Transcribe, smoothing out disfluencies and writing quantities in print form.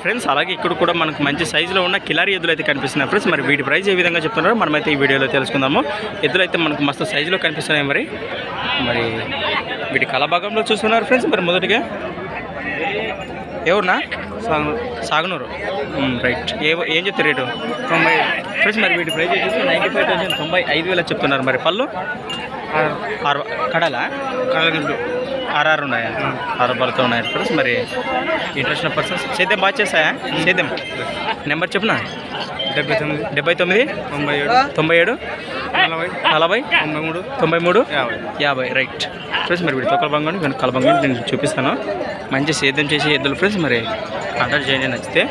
Friends. అలాగే ఇక్కడ కూడా మనకు మంచి సైజులో ఉన్న కిలారి ఎద్దులు అయితే కనిపిస్తున్నాయి ఫ్రెండ్స్. మరి వీటి ప్రైస్ ఏ విధంగా చెప్తున్నారో మనమైతే ఈ వీడియోలో తెలుసుకుందాము. ఎద్దులు అయితే మనకు మస్తు సైజులో కనిపిస్తున్నాయి. మరి వీటి కళాభాగంలో చూస్తున్నారు ఫ్రెండ్స్. మరి మొదటిగా ఎవరునా సాగనూరు రైట్. ఏం చెప్తారు రేటు? 90 ఫ్రెండ్స్. మరి వీటి ప్రైస్ వచ్చేసి 95,000 95,000 చెప్తున్నారు. మరి పళ్ళు కడాలా ఆర్ఆర్ ఉన్నాయా? 6 పళ్ళతో ఉన్నాయి ఫ్రెండ్స్. మరి ఇంట్రెస్ట్ పర్సన్స్ సేద్యం బాగా చేస్తాయా? సేద్యం నెంబర్ చెప్పునా? 79 97 40 93 50 right friends. మరి వీడి తొక్కల బంగారు నేను కలబంగారు నేను చూపిస్తాను. మంచి సేద్యం చేసే ఎద్దులు ఫ్రెండ్స్. మరి కాంటాక్ట్ చేయండి నచ్చితే.